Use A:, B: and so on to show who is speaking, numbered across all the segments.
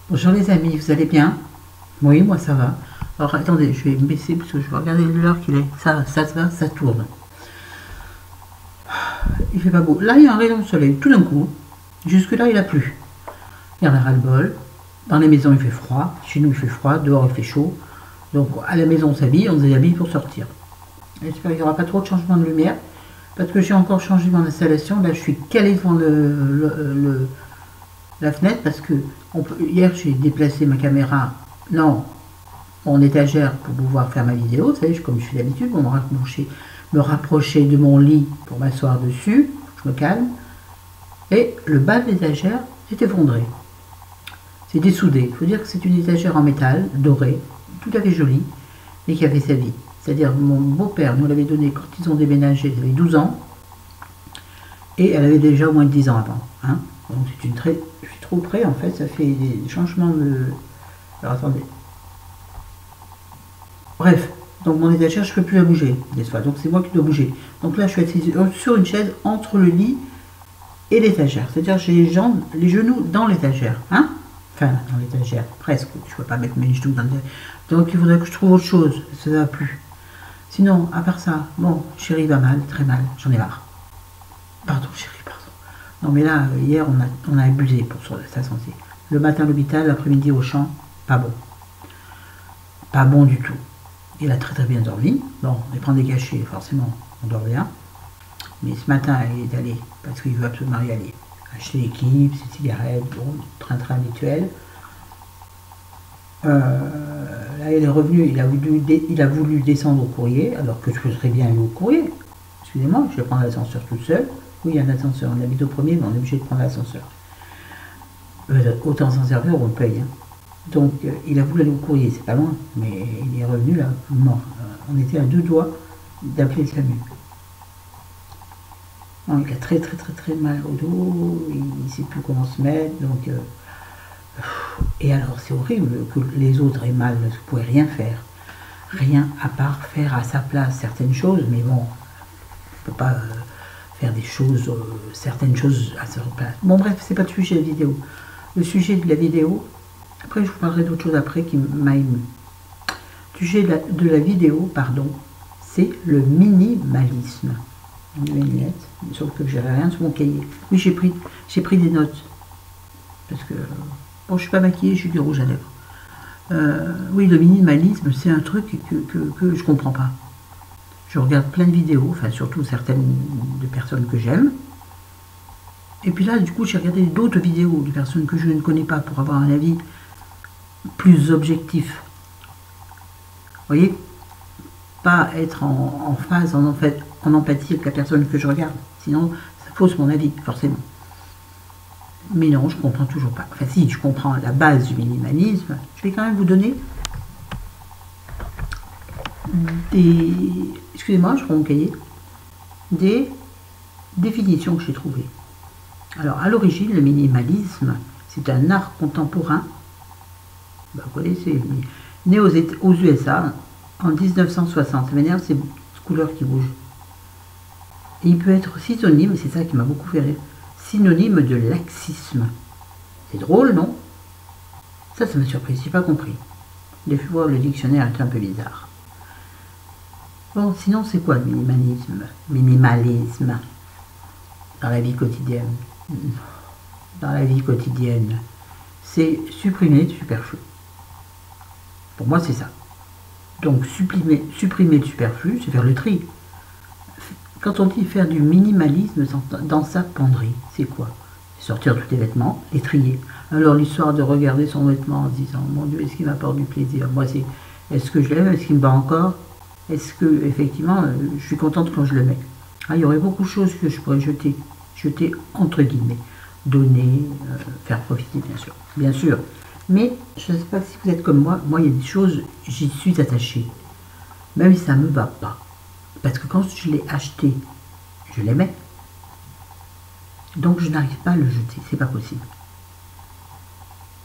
A: Bonjour les amis, vous allez bien? Oui, moi ça va. Alors attendez, je vais me baisser parce que je vais regarder l'heure qu'il est. Ça va, ça tourne. Il fait pas beau. Là, il y a un rayon de soleil, tout d'un coup. Jusque-là, il a plu. Il y en a ras-le-bol. Dans les maisons, il fait froid. Chez nous, il fait froid. Dehors, il fait chaud. Donc à la maison, on s'habille, on se déshabille pour sortir. J'espère qu'il n'y aura pas trop de changement de lumière. Parce que j'ai encore changé mon installation. Là, je suis calé devant la fenêtre parce que hier, j'ai déplacé ma caméra. Non, mon étagère pour pouvoir faire ma vidéo, vous savez, comme je fais d'habitude, pour me rapprocher de mon lit pour m'asseoir dessus, je me calme, et le bas de l'étagère s'est effondré. C'est dessoudé. Il faut dire que c'est une étagère en métal, dorée, tout à fait jolie, mais qui avait sa vie. C'est-à-dire mon beau-père nous l'avait donnée quand ils ont déménagé, ils avaient 12 ans, et elle avait déjà au moins 10 ans avant. Hein. Donc c'est une très... Je suis trop près, en fait, ça fait des changements de... Alors attendez. Bref, donc mon étagère, je ne peux plus la bouger, n'est-ce pas? Donc c'est moi qui dois bouger. Donc là, je suis assise sur une chaise entre le lit et l'étagère. C'est-à-dire j'ai les jambes, les genoux dans l'étagère. Hein? Enfin, dans l'étagère, presque. Je ne peux pas mettre mes genoux dans l'étagère. Donc il faudrait que je trouve autre chose. Ça ne va plus. Sinon, à part ça, bon, chérie va mal, très mal. J'en ai marre. Pardon, chérie, pardon. Non, mais là, hier, on a abusé pour sa santé. Le matin à l'hôpital, l'après-midi au champ, pas bon. Pas bon du tout. Il a très très bien dormi. Bon, il prend des cachets, forcément, on dort bien. Mais ce matin, il est allé, parce qu'il veut absolument y aller, acheter des clips, ses cigarettes, bon, train-train habituel. Là, il est revenu, il a voulu descendre au courrier, alors que je serais bien aller au courrier. Excusez-moi, je vais prendre l'ascenseur toute seule. Oui, il y a un ascenseur, on habite au premier, mais on est obligé de prendre l'ascenseur. Autant s'en servir, on le paye. Hein. Donc, il a voulu aller au courrier, c'est pas loin, mais il est revenu là, mort. On était à 2 doigts d'appeler le SAMU. Non, il a très très très très mal au dos, il ne sait plus comment se mettre, donc... et alors, c'est horrible que les autres aient mal, parce que vous ne pouvez rien faire. Rien à part faire à sa place certaines choses, mais bon, on ne peut pas faire des choses, certaines choses à sa place. Bon bref, c'est pas le sujet de la vidéo. Le sujet de la vidéo, après je vous parlerai d'autre chose après qui m'a ému. Le sujet de la vidéo, pardon, c'est le minimalisme. Mes lunettes, sauf que j'ai rien sur mon cahier. Oui, j'ai pris des notes. Parce que, bon, je suis pas maquillée, j'ai du rouge à lèvres. Oui, le minimalisme, c'est un truc que je comprends pas. Je regarde plein de vidéos, enfin surtout certaines de personnes que j'aime. Et puis là, du coup, j'ai regardé d'autres vidéos de personnes que je ne connais pas pour avoir un avis plus objectif. Vous voyez? Pas être en phase, en empathie avec la personne que je regarde. Sinon, ça fausse mon avis, forcément. Mais non, je comprends toujours pas. Enfin si, je comprends la base du minimalisme. Je vais quand même vous donner des... Excusez-moi, je prends mon cahier. Des définitions que j'ai trouvées. Alors, à l'origine, le minimalisme, c'est un art contemporain, vous connaissez, né aux USA en 1960. Ça m'énerve, ces couleurs qui bougent. Et il peut être synonyme, c'est ça qui m'a beaucoup fait rire, synonyme de laxisme. C'est drôle, non? Ça m'a surpris, j'ai pas compris. J'ai fait voir le dictionnaire est un peu bizarre. Bon, sinon, c'est quoi le minimalisme? Minimalisme dans la vie quotidienne. Dans la vie quotidienne, c'est supprimer le superflu. Pour moi, c'est ça. Donc, supprimer le superflu, c'est faire le tri. Quand on dit faire du minimalisme dans sa penderie, c'est quoi? C'est sortir tous les vêtements, les trier. Alors, l'histoire de regarder son vêtement en se disant, mon Dieu, est-ce qu'il m'apporte du plaisir? Moi, c'est, est-ce que je l'aime? Est-ce qu'il me bat encore? Est-ce que, effectivement, je suis contente quand je le mets? Ah, il y aurait beaucoup de choses que je pourrais jeter entre guillemets. Donner, faire profiter, bien sûr. Mais je ne sais pas si vous êtes comme moi, il y a des choses, j'y suis attachée. Même si ça ne me va pas. Parce que quand je l'ai acheté, je l'aimais. Donc je n'arrive pas à le jeter, c'est pas possible.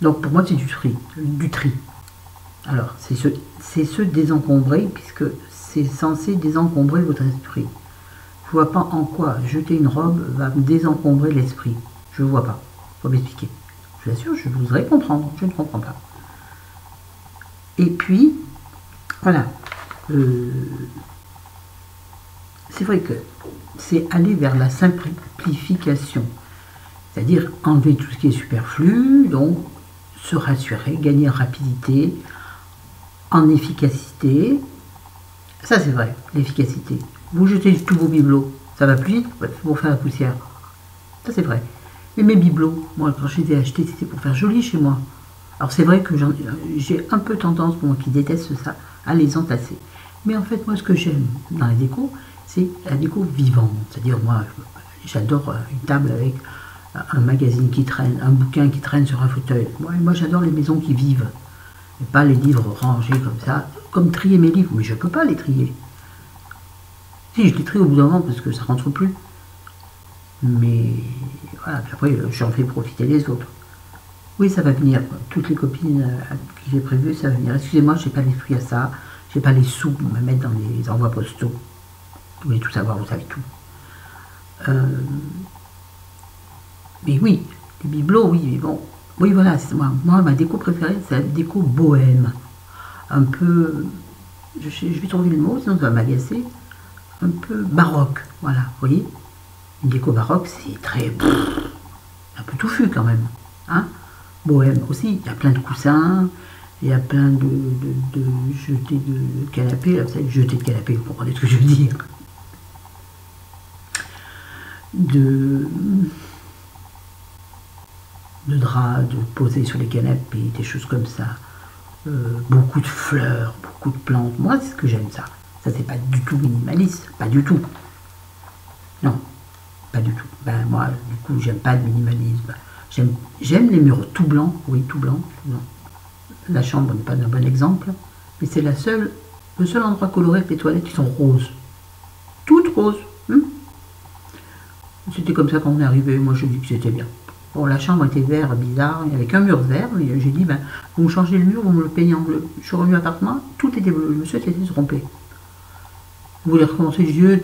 A: Donc pour moi c'est du tri. Alors c'est se désencombrer, puisque c'est censé désencombrer votre esprit. Je vois pas en quoi jeter une robe va me désencombrer l'esprit. Je vois pas. Faut m'expliquer. vous assure, je voudrais comprendre, je ne comprends pas. Et puis, voilà, c'est vrai que c'est aller vers la simplification, c'est-à-dire enlever tout ce qui est superflu, donc se rassurer, gagner en rapidité, en efficacité. Ça c'est vrai, l'efficacité. Vous jetez tous vos bibelots, ça va plus vite pour faire la poussière. Ça c'est vrai. Mais mes bibelots, moi quand je les ai achetés, c'était pour faire joli chez moi. Alors c'est vrai que j'ai un peu tendance, moi qui déteste ça, à les entasser. Mais en fait, moi ce que j'aime dans la déco, c'est la déco vivante. C'est-à-dire moi, j'adore une table avec un magazine qui traîne, un bouquin qui traîne sur un fauteuil. Moi j'adore les maisons qui vivent. Et pas les livres rangés comme ça, comme trier mes livres, mais je ne peux pas les trier. Si, je les trie au bout d'un moment parce que ça rentre plus. Mais voilà, puis après j'en fais profiter les autres. Oui, ça va venir. Toutes les copines qui j'ai prévues, ça va venir. Excusez-moi, je n'ai pas l'esprit à ça. Je n'ai pas les sous pour me mettre dans les envois postaux. Vous voulez tout savoir, vous savez tout. Mais oui, les bibelots, oui, mais bon. Oui, voilà, moi, ma déco préférée, c'est la déco bohème. Un peu, je vais trouver le mot, sinon ça va m'agacer. Un peu baroque, voilà, vous voyez. Une déco baroque, c'est très... un peu touffu quand même. Hein, bohème aussi, il y a plein de coussins, il y a plein de jetés de canapé. Là, vous savez, jetés de canapé, vous comprenez ce que je veux dire. De draps, de poser sur les canapés, des choses comme ça. Beaucoup de fleurs, beaucoup de plantes. Moi, c'est ce que j'aime, ça. Ça, c'est pas du tout minimaliste, pas du tout. Non, pas du tout. Ben, moi, du coup, j'aime pas le minimalisme. J'aime les murs tout blancs, oui, tout blanc. La chambre n'est pas un bon exemple, mais c'est le seul endroit coloré avec les toilettes qui sont roses. Toutes roses. C'était comme ça quand on est arrivé, moi je dis que c'était bien. Bon, la chambre était vert, bizarre, il n'y avait qu'un mur vert, et j'ai dit, ben, vous me changez le mur, vous me le peignez en bleu. Je suis revenu à l'appartement, tout était bleu, le monsieur s'était trompé. Vous voulez recommencer, je vais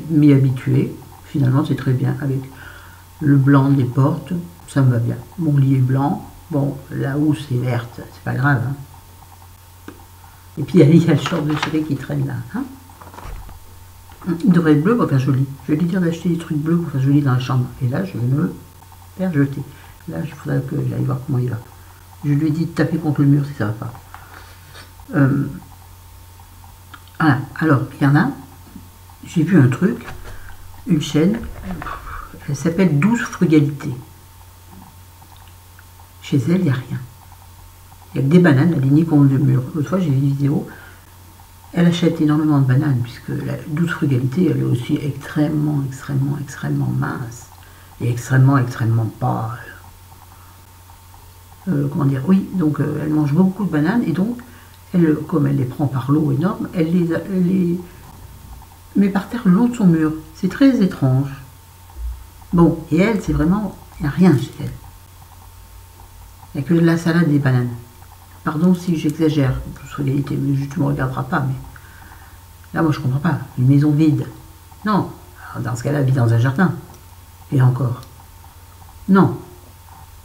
A: m'y habituer. Finalement, c'est très bien, avec le blanc des portes, ça me va bien. Mon lit est blanc, bon, la housse est verte, c'est pas grave. Hein. Et puis il y a le short de chérie qui traîne là. Hein. Il devrait être bleu pour faire joli. Je vais lui dire d'acheter des trucs bleus pour faire joli dans la chambre. Et là, je vais me faire jeter. Là, il faudrait que j'aille voir comment il va. Je lui ai dit de taper contre le mur si ça ne va pas. Voilà. Alors, il y en a. J'ai vu un truc, une chaîne. Elle s'appelle Douce Frugalité. Chez elle, il n'y a rien. Il y a que des bananes alignées contre le mur. L'autre fois, j'ai vu une vidéo. Elle achète énormément de bananes, puisque la Douce Frugalité, elle est aussi extrêmement mince. Et extrêmement pâle. Comment dire? Oui, donc elle mange beaucoup de bananes, et donc, elle, comme elle les prend par lot énorme, elle les met par terre le long de son mur. C'est très étrange. Bon, et elle, c'est vraiment... Il n'y a rien chez elle. Il n'y a que de la salade et des bananes. Pardon si j'exagère, frugalité, mais tu ne me regarderas pas, mais... Là, moi, je ne comprends pas. Une maison vide. Non. Alors, dans ce cas-là, vide dans un jardin. Et encore. Non.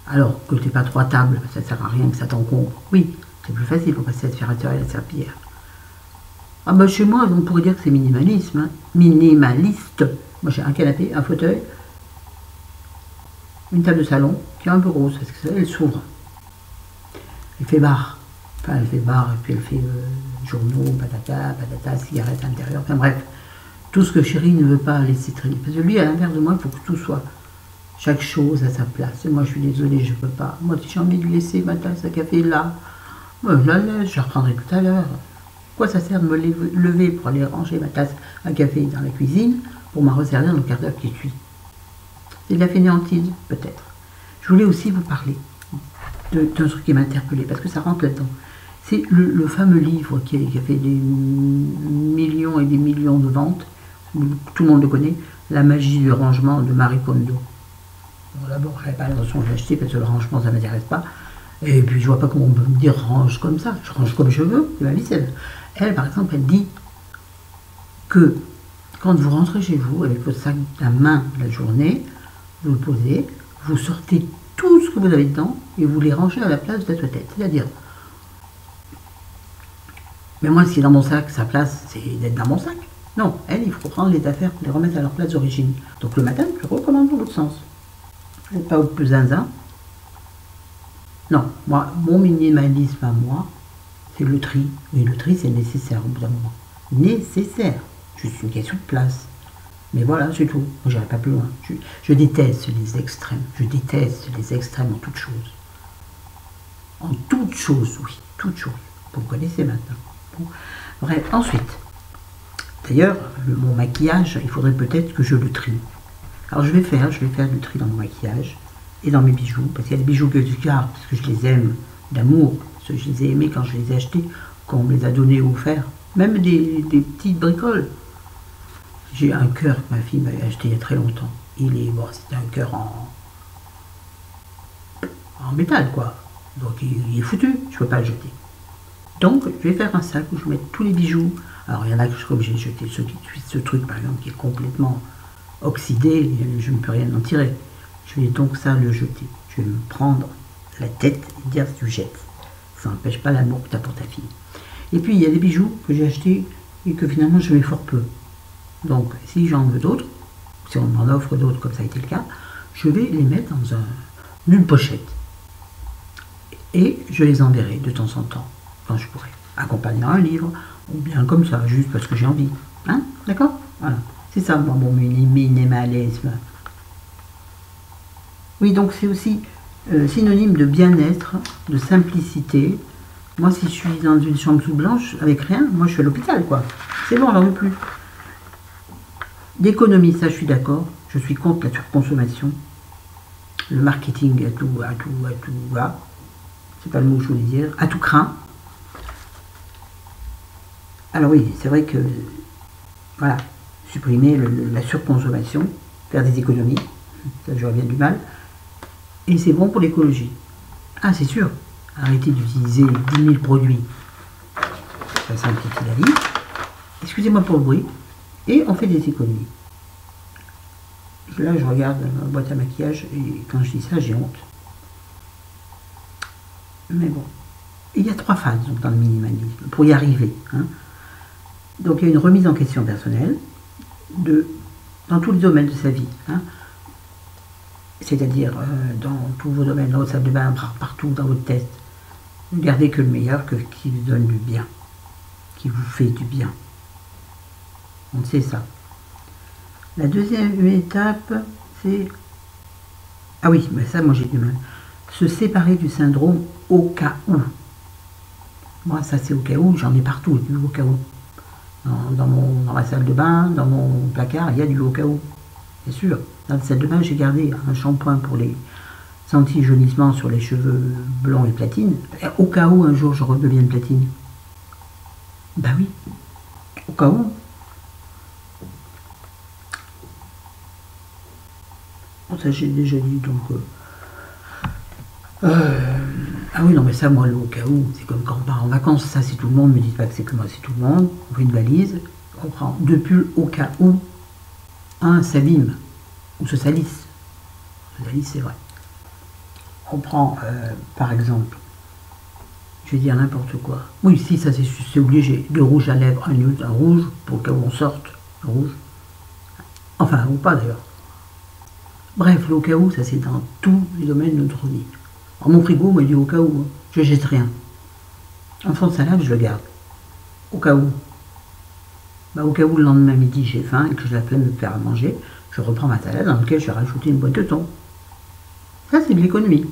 A: Alors, que tu n'aies pas 3 tables, ça ne sert à rien que ça t'encombre. Oui, c'est plus facile pour passer l'aspirateur et la serpillière. Ah ben, chez moi, on pourrait dire que c'est minimalisme. Hein. Minimaliste. Moi, j'ai un canapé, un fauteuil, une table de salon, qui est un peu grosse, parce que elle s'ouvre. Elle fait bar. Enfin, elle fait bar, et puis elle fait journaux, patata, cigarettes à l'intérieur. Enfin bref, tout ce que chérie ne veut pas laisser traîner. Parce que lui, à l'inverse de moi, il faut que tout soit, chaque chose à sa place. Et moi, je suis désolée, je ne peux pas. Moi, si j'ai envie de laisser ma tasse à café là, moi, je la laisse, je la reprendrai tout à l'heure. Quoi ça sert de me lever pour aller ranger ma tasse à café dans la cuisine, pour m'en resservir dans le quart d'heure qui suit? C'est de la fainéantise, peut-être. Je voulais aussi vous parler d'un truc qui m'a interpellé, parce que ça rentre là-dedans. C'est le fameux livre qui a fait des millions et des millions de ventes, tout le monde le connaît, La magie du rangement de Marie Kondo. Bon, d'abord, je n'avais pas l'intention de l'acheter parce que le rangement, ça ne m'intéresse pas. Et puis, je vois pas comment on peut me dire range comme ça. Je range comme je veux, c'est ma vie. Elle, par exemple, elle dit que quand vous rentrez chez vous avec votre sac à main la journée, vous le posez, vous sortez tout ce que vous avez dedans et vous les rangez à la place de votre tête. C'est-à-dire, mais moi, ce qui est dans mon sac, sa place, c'est d'être dans mon sac. Non, elle, il faut prendre les affaires, les remettre à leur place d'origine. Donc le matin, je recommande dans l'autre sens. Vous n'êtes pas au plus zinzin. Non, moi, mon minimalisme à moi, c'est le tri. Mais le tri, c'est nécessaire au bout d'un moment. Nécessaire. Juste une question de place. Mais voilà, c'est tout. Moi, j'irai pas plus loin. Je déteste les extrêmes. Je déteste les extrêmes en toutes choses. En toutes choses, oui. Toutes choses. Vous connaissez maintenant. Bon. Bref, ensuite. D'ailleurs, mon maquillage, il faudrait peut-être que je le trie. Alors je vais faire du tri dans mon maquillage et dans mes bijoux, parce qu'il y a des bijoux que je garde, parce que je les aime d'amour, parce que je les ai aimés quand je les ai achetés, quand on me les a donnés ou offerts. Même des petites bricoles. J'ai un cœur que ma fille m'avait acheté il y a très longtemps. C'était un cœur en métal, quoi. Donc il est foutu, je ne peux pas le jeter. Donc je vais faire un sac où je vais mettre tous les bijoux. Alors il y en a que je serai obligé de jeter, ceux qui suivent ce truc par exemple qui est complètement oxydé, je ne peux rien en tirer. Je vais donc ça le jeter. Je vais me prendre la tête et dire tu jettes. Ça n'empêche pas l'amour que tu as pour ta fille. Et puis il y a des bijoux que j'ai achetés et que finalement je mets fort peu. Donc si j'en veux d'autres, si on m'en offre d'autres comme ça a été le cas, je vais les mettre dans une pochette. Et je les enverrai de temps en temps, quand je pourrai, accompagnant un livre, ou bien comme ça, juste parce que j'ai envie. Hein? D'accord? Voilà. C'est ça, moi, mon minimalisme. Oui, donc c'est aussi synonyme de bien-être, de simplicité. Moi, si je suis dans une chambre sous blanche, avec rien, moi je suis à l'hôpital, quoi. C'est bon, j'en veux plus. D'économie, ça je suis d'accord. Je suis contre la surconsommation. Le marketing à tout, c'est pas le mot que je voulais dire, à tout craint. Alors oui, c'est vrai que, voilà, supprimer la surconsommation, faire des économies, ça j'aurais bien du mal, et c'est bon pour l'écologie. Ah, c'est sûr, arrêtez d'utiliser 10 000 produits, ça simplifie la vie, excusez-moi pour le bruit, et on fait des économies. Là, je regarde ma boîte à maquillage, et quand je dis ça, j'ai honte. Mais bon, il y a 3 phases donc, dans le minimalisme, pour y arriver. Hein. Donc il y a une remise en question personnelle, dans tous les domaines de sa vie. Hein. C'est-à-dire dans tous vos domaines, dans votre salle de bain, partout dans votre test. Ne gardez que le meilleur, qui vous donne du bien, qui vous fait du bien. On sait ça. La deuxième étape, c'est... Ah oui, mais ça, moi j'ai du mal. Se séparer du syndrome au cas où. Moi, ça c'est au cas où, j'en ai partout, du au cas où. Dans ma salle de bain, dans mon placard, il y a du au cas où. C'est sûr. Dans la salle de bain, j'ai gardé un shampoing pour les anti-jaunissements sur les cheveux blonds et platine. Au cas où un jour je redevienne platine. Ben oui. Au cas où. Bon, ça j'ai déjà dit, donc... Ah oui, non, mais ça, moi, le au cas où, c'est comme quand on part en vacances, ça, c'est tout le monde, ne me dites pas que c'est que moi, c'est tout le monde. On fait une valise, on prend 2 pulls au cas où un s'abîme, ou se salisse. Se salisse, c'est vrai. On prend, par exemple, je vais dire n'importe quoi. Oui, si, ça, c'est obligé. 2 rouges à lèvres, un nude, un rouge, pour le cas où on sorte, un rouge. Enfin, ou pas, d'ailleurs. Bref, le au cas où, ça, c'est dans tous les domaines de notre vie. Alors, mon frigo, moi, il dit au cas où, je jette rien. En fond de salade, je le garde. Au cas où. Bah, au cas où le lendemain midi j'ai faim et que j'ai la flemme de me faire à manger, je reprends ma salade dans laquelle je vais rajouter une boîte de thon. Ça, c'est de l'économie.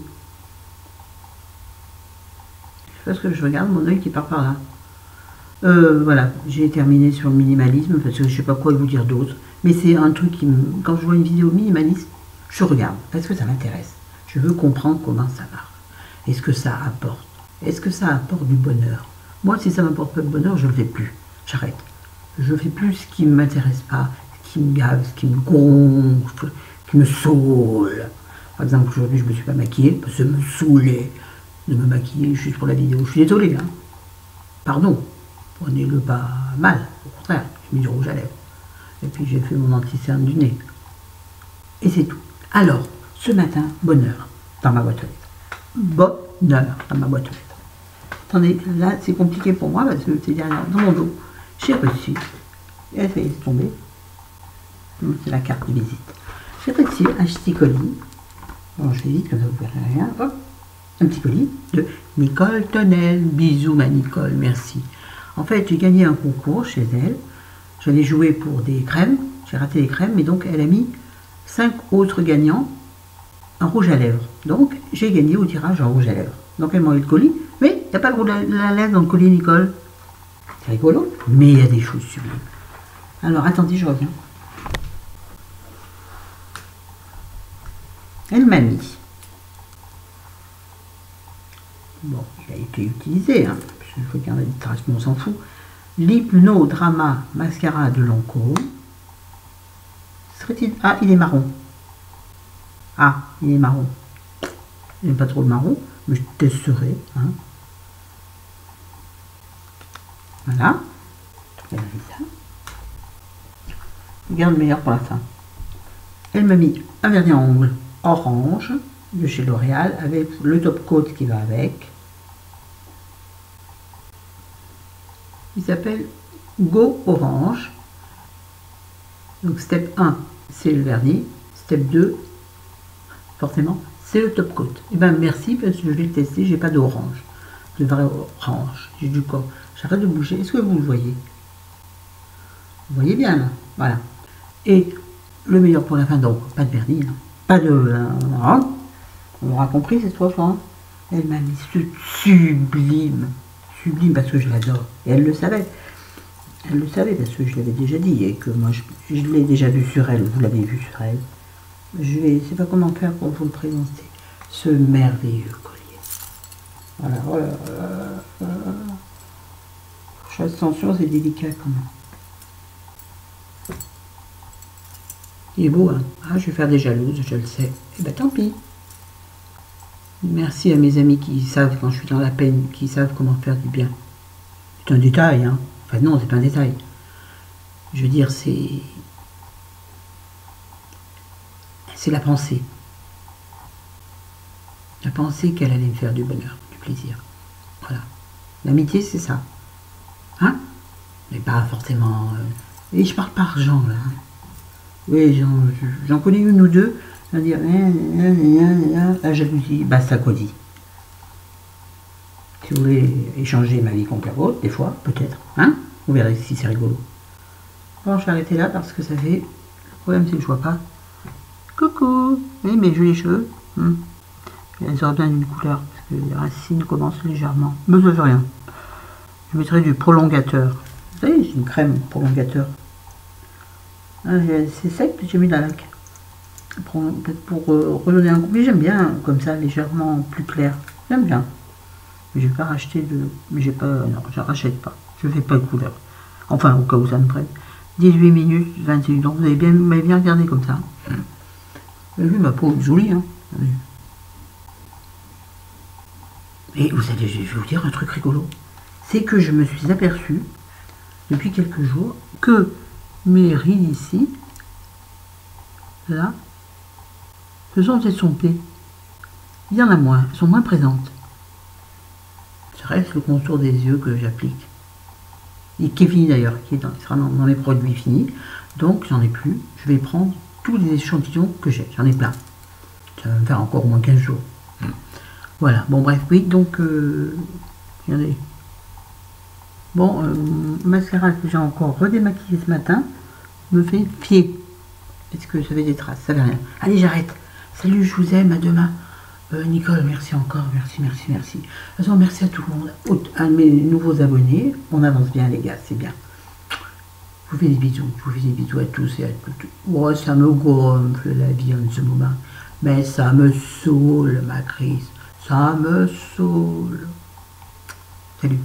A: Parce que je regarde mon œil qui part par là. Voilà, j'ai terminé sur le minimalisme parce que je ne sais pas quoi vous dire d'autre. Mais c'est un truc qui me... Quand je vois une vidéo minimaliste, je regarde parce que ça m'intéresse. Je veux comprendre comment ça marche. Est-ce que ça apporte? Est-ce que ça apporte du bonheur? Moi, si ça ne m'apporte pas de bonheur, je ne le fais plus. J'arrête. Je ne fais plus ce qui ne m'intéresse pas, ce qui me gave, ce qui me gonfle, qui me saoule. Par exemple, aujourd'hui, je ne me suis pas maquillée parce que ça me saoulait de me maquiller juste pour la vidéo. Je suis désolée, hein. Pardon. Prenez-le pas mal. Au contraire, j'ai mis du rouge à lèvres. Et puis, j'ai fait mon anti-cerne du nez. Et c'est tout. Alors, ce matin, bonheur. dans ma boîte aux lettres. Bonheur dans ma boîte aux lettres. Attendez, là c'est compliqué pour moi parce que c'est derrière, dans mon dos. J'ai reçu, et elle fait tomber. C'est la carte de visite. J'ai reçu un petit colis. Bon, je fais vite comme ça vous verrez rien. Hop, un petit colis de Nicole Tonnel. Bisous ma Nicole, merci. En fait, j'ai gagné un concours chez elle. J'allais jouer pour des crèmes. J'ai raté les crèmes, mais donc elle a mis 5 autres gagnants en rouge à lèvres. Donc j'ai gagné au tirage en rouge à lèvres. Donc elle m'a eu le colis, mais il n'y a pas le rouge à lèvres dans le colis Nicole. C'est rigolo, mais il y a des choses sublimes. Alors attendez, je reviens. Elle m'a mis. Bon, il a été utilisé, hein, parce qu'il faut qu'il y en ait des traces, mais on s'en fout. L'hypnodrama mascara de Lancôme. Serait-il... Ah, il est marron. Ah, il est marron. J'aime pas trop le marron, mais je testerai. Hein. Voilà. Elle a mis ça. Je garde le meilleur pour la fin. Elle m'a mis un vernis à ongles orange de chez L'Oréal avec le top coat qui va avec. Il s'appelle Go Orange. Donc step 1, c'est le vernis. Step 2, forcément, c'est le top coat. Et bien merci parce que je l'ai testé, j'ai pas d'orange. De vrai orange. J'ai du corps. J'arrête de bouger. Est-ce que vous le voyez? Vous voyez bien là. Voilà. Et le meilleur pour la fin, donc pas de vernis. Hein. Pas de... Hein. On aura compris cette fois. Hein. Elle m'a mis ce sublime. Sublime parce que je l'adore. Et elle le savait. Elle le savait parce que je l'avais déjà dit et que moi je l'ai déjà vu sur elle. Vous l'avez vu sur elle. Je ne sais pas comment faire pour vous le présenter. Ce merveilleux collier. Voilà, voilà. Attention, c'est délicat quand même. Il est beau, hein. Ah, je vais faire des jalouses, je le sais. Eh ben tant pis. Merci à mes amis qui savent quand je suis dans la peine, qui savent comment faire du bien. C'est un détail, hein. Enfin non, c'est pas un détail. Je veux dire, c'est la pensée. La pensée qu'elle allait me faire du bonheur, du plaisir. Voilà. L'amitié, c'est ça. Hein? Mais pas forcément... Et je parle pas argent, là. Oui, j'en connais une ou deux. On va dire, la jalousie, basta cosy. Si vous voulez échanger ma vie contre la vôtre, des fois, peut-être. Hein? Vous verrez si c'est rigolo. Bon, je vais arrêter là parce que ça fait... Le problème, c'est que je vois pas. Coucou! Oui, mes jolis cheveux. Elles auraient bien d'une couleur, parce que les racines commencent légèrement. Mais ça fait rien. Je mettrai du prolongateur. Vous savez, j'ai une crème prolongateur. Ah, c'est sec, j'ai mis de la laque. Peut-être pour redonner un goût. Mais j'aime bien comme ça, légèrement plus clair. J'aime bien. Mais je vais pas racheter de... Mais j'ai pas... Non, je rachète pas. Je fais pas de couleur. Enfin, au cas où ça me prenne. 18 minutes, 21 ans. Vous m'avez bien regardé comme ça. Vous avez vu, ma peau est jolie, hein. Et vous allez, je vais vous dire un truc rigolo. C'est que je me suis aperçu, depuis quelques jours, que mes rides ici, là, se sont estompées. Il y en a moins, elles sont moins présentes. Ça reste le contour des yeux que j'applique. Et qui est fini d'ailleurs, qui sera dans les produits finis. Donc j'en ai plus. Je vais prendre tous les échantillons que j'ai. J'en ai plein. Ça va me faire encore au moins 15 jours. Voilà, bon bref, oui, donc regardez. Bon, mascara que j'ai encore redémaquillé ce matin me fait fier. Parce que ça fait des traces, ça fait rien. Allez, j'arrête. Salut, je vous aime, à demain. Nicole, merci encore, merci. De toute façon, merci à tout le monde, à mes nouveaux abonnés. On avance bien, les gars, c'est bien. Je vous fais des bisous, à tous et à toutes. Oh, ça me gonfle la vie en ce moment. Mais ça me saoule, ma crise. Ça me saoule. Salut.